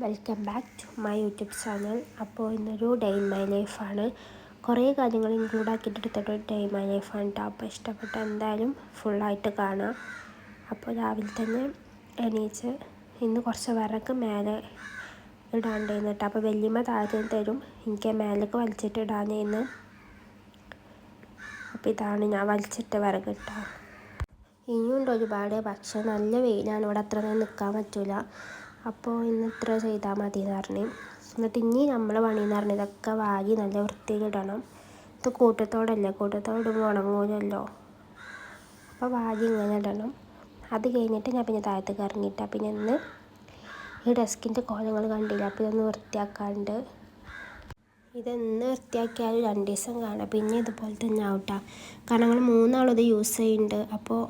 Welcome back to my YouTube channel. അപ്പോൾ ഇന്നൊരു day in my ലൈഫാണ്. കുറേ കാര്യങ്ങൾ ഇൻക്ലൂഡ് ആക്കിയിട്ട് എടുത്തിട്ട് ഡേ ഇൻ മൈ ലൈഫാണ് കേട്ടോ. അപ്പോൾ ഇഷ്ടപ്പെട്ട എന്തായാലും ഫുള്ളായിട്ട് കാണാം. അപ്പോൾ രാവിലെ തന്നെ എണീച്ച് ഇന്ന് കുറച്ച് വിറക് മേലെ ഇടാണ്ടായിരുന്നു കേട്ടോ. അപ്പോൾ വലിയമ്മ താഴെ തരും, എനിക്ക് മേലേക്ക് വലിച്ചിട്ട് ഇടാനായിരുന്നു. അപ്പോൾ ഇതാണ് ഞാൻ വലിച്ചിട്ട് വിറക് കേട്ടോ. ഇനിയുണ്ട് ഒരുപാട്, പക്ഷേ നല്ല വെയിലാണ്, ഇവിടെ അത്ര നേരം നിൽക്കാൻ പറ്റില്ല. അപ്പോൾ ഇന്ന് ഇത്ര ചെയ്താൽ മതി എന്ന് പറഞ്ഞു. എന്നിട്ട് ഇനി നമ്മൾ പണിയെന്ന് പറഞ്ഞാൽ ഇതൊക്കെ വാരി നല്ല വൃത്തിയിലിടണം. ഇത് കൂട്ടത്തോടിടുമ്പോൾ ഉണങ്ങൂലല്ലോ. അപ്പോൾ വാരി ഇങ്ങനെ ഇടണം. അത് കഴിഞ്ഞിട്ട് ഞാൻ പിന്നെ താഴത്തേക്ക് ഇറങ്ങിയിട്ടാണ്. പിന്നെ ഇന്ന് ഈ ഡെസ്കിൻ്റെ കോലങ്ങൾ കണ്ടില്ല, അപ്പോൾ ഇതൊന്ന് വൃത്തിയാക്കാണ്ട്. ഇതെന്ന് വൃത്തിയാക്കിയാലും 2 ദിവസം കാണാം, പിന്നെ ഇതുപോലെ തന്നെ ആവട്ടെ. കാരണം ഞങ്ങൾ 3 ആളും ഇത് യൂസ് ചെയ്യുന്നുണ്ട്. അപ്പോൾ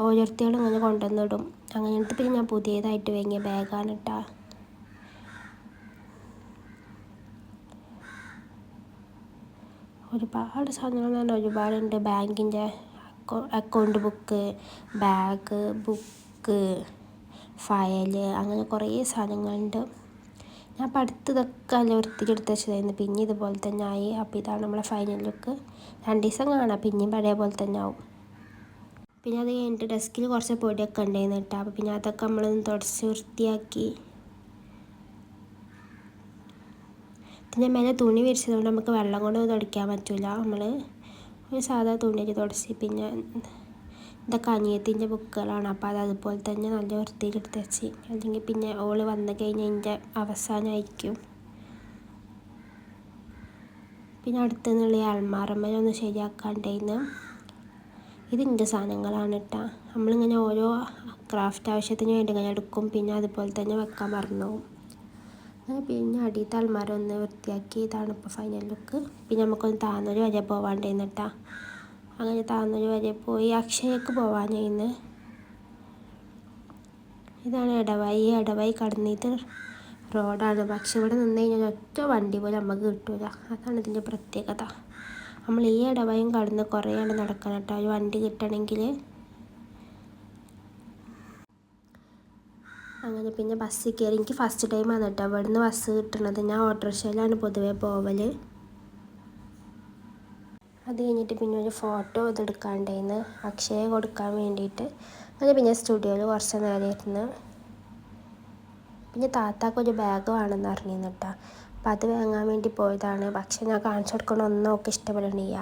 ഓരോരുത്തരും ഇങ്ങനെ കൊണ്ടുവന്നിടും. അങ്ങനത്തെ പിന്നെ ഞാൻ പുതിയതായിട്ട് വാങ്ങിയ ബാഗാണ് കേട്ടോ. ഒരുപാട് സാധനങ്ങൾ പറഞ്ഞാൽ ഒരുപാടുണ്ട്. ബാങ്കിൻ്റെ account book, bag, book, file, അങ്ങനെ കുറേ സാധനങ്ങളുണ്ട്. ഞാൻ അപ്പോൾ അടുത്ത് ഇതൊക്കെ നല്ല വൃത്തിക്കെടുത്ത് വെച്ചതായിരുന്നു. പിന്നെ ഇതുപോലെ തന്നെ ആയി. അപ്പോൾ ഇതാണ് നമ്മളെ ഫൈനൽ ലുക്ക്. 2 ദിവസം കാണാം, പിന്നെയും പഴയ പോലെ തന്നെ ആവും. പിന്നെ അത് കഴിഞ്ഞിട്ട് ഡെസ്കിൽ കുറച്ച് പൊടിയൊക്കെ ഉണ്ടായിരുന്നു കേട്ടോ. അപ്പോൾ പിന്നെ അതൊക്കെ നമ്മളൊന്ന് തുടച്ച് വൃത്തിയാക്കി. പിന്നെ മേലെ തുണി വിരിച്ചതുകൊണ്ട് നമുക്ക് വെള്ളം കൊണ്ട് തുടയ്ക്കാൻ പറ്റില്ല. നമ്മൾ ഒരു സാധാ തുണിയിൽ തുടച്ച്. പിന്നെ ഇതൊക്കെ അനിയത്തിൻ്റെ ബുക്കുകളാണ്, അപ്പോൾ അത് അതുപോലെ തന്നെ നല്ല വൃത്തിയിലെടുത്ത് വെച്ച്. അല്ലെങ്കിൽ പിന്നെ ഓള് വന്നു കഴിഞ്ഞാൽ അതിൻ്റെ അവസാനമായിരിക്കും. പിന്നെ അടുത്തു നിന്നുള്ള ഈ അൽമാറമ്മയൊന്ന് ശരിയാക്കാണ്ടായിരുന്നു. ഇതിൻ്റെ സാധനങ്ങളാണ് കേട്ടോ. നമ്മളിങ്ങനെ ഓരോ ക്രാഫ്റ്റ് ആവശ്യത്തിന് വേണ്ടി ഇങ്ങനെ എടുക്കും, പിന്നെ അതുപോലെ തന്നെ വെക്കാൻ മറന്നു പോകും. പിന്നെ അടിയത്തെ അൽമാര ഒന്ന് വൃത്തിയാക്കി. ഇതാണ് ഇപ്പോൾ ഫൈനൽ ലുക്ക്. പിന്നെ നമുക്കൊന്ന് താന്നൂര് വരെ പോവാണ്ടായിരുന്നു കേട്ടോ. അങ്ങനെ താന്നൂര് വരെ പോയി അക്ഷയക്ക് പോവാനായിരുന്നു. ഇതാണ് ഇടവഴി. ഇടവഴി കടന്നിട്ട് റോഡാണ്, പക്ഷെ ഇവിടെ നിന്ന് കഴിഞ്ഞാൽ ഒറ്റ വണ്ടി പോലും നമുക്ക് കിട്ടില്ല. അതാണ് ഇതിൻ്റെ പ്രത്യേകത. നമ്മൾ ഈ ഇടവഴിയും കടന്ന് കുറേ നടക്കണം കേട്ടോ ഒരു വണ്ടി കിട്ടണമെങ്കിൽ. അങ്ങനെ പിന്നെ ബസ്സിൽ കയറി. എനിക്ക് ഫസ്റ്റ് ടൈമാണ് കേട്ടോ ഇവിടുന്ന് ബസ് കിട്ടുന്നത്. ഞാൻ ഓട്ടോറിക്ഷയിലാണ് പൊതുവേ പോവൽ. അത് കഴിഞ്ഞിട്ട് പിന്നെ ഒരു ഫോട്ടോ ഇതെടുക്കാണ്ടായിരുന്നു അക്ഷയ കൊടുക്കാൻ വേണ്ടിയിട്ട്. അങ്ങനെ പിന്നെ സ്റ്റുഡിയോയിൽ കുറച്ച് നേരമായിരുന്നു. പിന്നെ താത്താക്കൊരു ബാഗ് വേണമെന്ന് അറിഞ്ഞിരുന്നു കേട്ടോ. അപ്പോൾ അത് വാങ്ങാൻ വേണ്ടി പോയതാണ്. പക്ഷെ ഞാൻ കാണിച്ചു കൊടുക്കണമൊന്നും ഒക്കെ ഇഷ്ടപ്പെടണില്ല.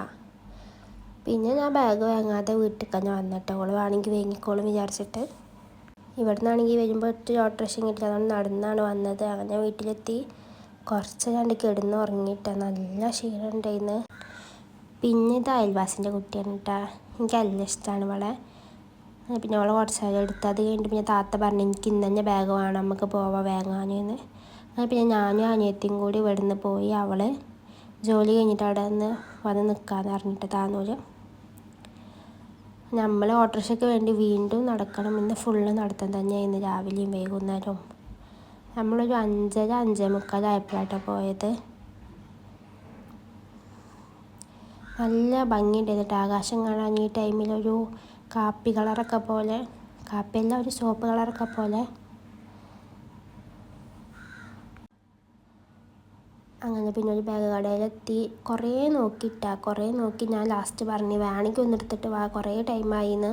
പിന്നെ ഞാൻ ബാഗ് വാങ്ങാതെ വീട്ടിൽ തന്നെ വന്നിട്ട് ഓള് വേണമെങ്കിൽ വാങ്ങിക്കോളും വിചാരിച്ചിട്ട്. ഇവിടെ നിന്നാണെങ്കിൽ വരുമ്പോൾ ഒറ്റ ഓട്ടോറിക്ഷ കിട്ടില്ല, അതുകൊണ്ട് നടന്നാണ് വന്നത്. അങ്ങനെ വീട്ടിലെത്തി കുറച്ച് കണ്ട് കിടന്ന് ഉറങ്ങിയിട്ട് നല്ല ക്ഷീണം ഉണ്ടായിരുന്നു. പിന്നെ ഇത് അയൽവാസിൻ്റെ കുട്ടിയാണ് കേട്ടോ. എനിക്ക് നല്ല ഇഷ്ടമാണ് അവളെ. പിന്നെ അവളെ കുറച്ച് നേരം എടുത്ത്. അത് കഴിഞ്ഞിട്ട് പിന്നെ താത്ത പറഞ്ഞു എനിക്ക് ഇന്ന് തന്നെ ബാഗ് വേണം, നമുക്ക് പോവാം വാങ്ങാനെന്ന്. അങ്ങനെ പിന്നെ ഞാനും അനിയത്തിയും കൂടി ഇവിടുന്ന് പോയി. അവൾ ജോലി കഴിഞ്ഞിട്ട് അവിടെ നിന്ന് വന്ന് നിൽക്കാമെന്ന് പറഞ്ഞിട്ട് താന്നൂര്. നമ്മൾ ഓട്ടോറിക്ഷയ്ക്ക് വേണ്ടി വീണ്ടും നടക്കണം. ഇന്ന് ഫുള്ള് നടത്തം തന്നെയായിരുന്നു, രാവിലെയും വൈകുന്നേരവും. നമ്മളൊരു 5:30-5:45 ആയപ്പോഴാട്ടോ പോയത്. നല്ല ഭംഗിയുണ്ടായിരുന്നു ആകാശം കാണാൻ. ഈ ടൈമിലൊരു കാപ്പി കളറൊക്കെ പോലെ, കാപ്പിയല്ല ഒരു ചുവപ്പ് കളറൊക്കെ പോലെ. അങ്ങനെ പിന്നെ ഒരു ബാഗ് കടയിലെത്തി. കുറേ നോക്കി. ഞാൻ ലാസ്റ്റ് പറഞ്ഞു വേണമെങ്കിൽ ഒന്ന് എടുത്തിട്ട് വാ, കുറേ ടൈമായിന്ന്.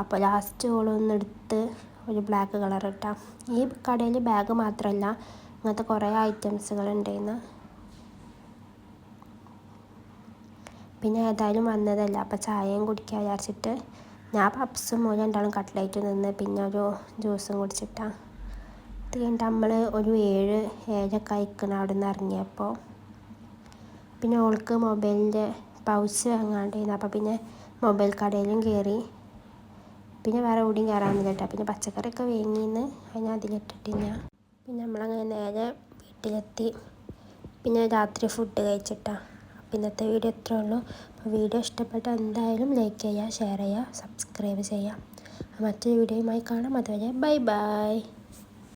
അപ്പോൾ ലാസ്റ്റ് ഓളൊന്നെടുത്ത് ഒരു ബ്ലാക്ക് കളർ ഇട്ടാ. ഈ കടയിൽ ബാഗ് മാത്രമല്ല ഇങ്ങനത്തെ കുറേ ഐറ്റംസുകൾ ഉണ്ടായിരുന്നു. പിന്നെ ഏതായാലും വന്നതല്ല, അപ്പോൾ ചായയും കുടിക്കാൻ വിചാരിച്ചിട്ട് ഞാൻ പപ്സും 2 കട്ട്ലേറ്റും നിന്ന് പിന്നെ ഒരു ജ്യൂസും കുടിച്ചിട്ടാണ്. അത് കഴിഞ്ഞിട്ട് നമ്മൾ ഒരു 7-7:00 അയക്കണം അവിടെ നിന്ന് ഇറങ്ങിയപ്പോൾ. പിന്നെ ഓൾക്ക് മൊബൈലിൻ്റെ പൗച്ച് വാങ്ങാണ്ടായിരുന്നു. അപ്പോൾ പിന്നെ മൊബൈൽ കടയിലും കയറി. പിന്നെ വേറെ എവിടെയും കയറാമെന്നില്ല കേട്ടോ. പിന്നെ പച്ചക്കറിയൊക്കെ വാങ്ങിയെന്ന് ഞാൻ അതിലിട്ടിട്ടില്ല. പിന്നെ നമ്മളങ്ങനെ നേരെ വീട്ടിലെത്തി. പിന്നെ രാത്രി ഫുഡ് കഴിച്ചിട്ടാണ്. അപ്പോൾ ഇന്നത്തെ വീഡിയോ ഇത്രേ ഉള്ളൂ. അപ്പോൾ വീഡിയോ ഇഷ്ടപ്പെട്ടാൽ എന്തായാലും ലൈക്ക് ചെയ്യുക, ഷെയർ ചെയ്യുക, സബ്സ്ക്രൈബ് ചെയ്യുക. മറ്റൊരു വീഡിയോയുമായി കാണാം. അതുവരെ ബൈ ബൈ.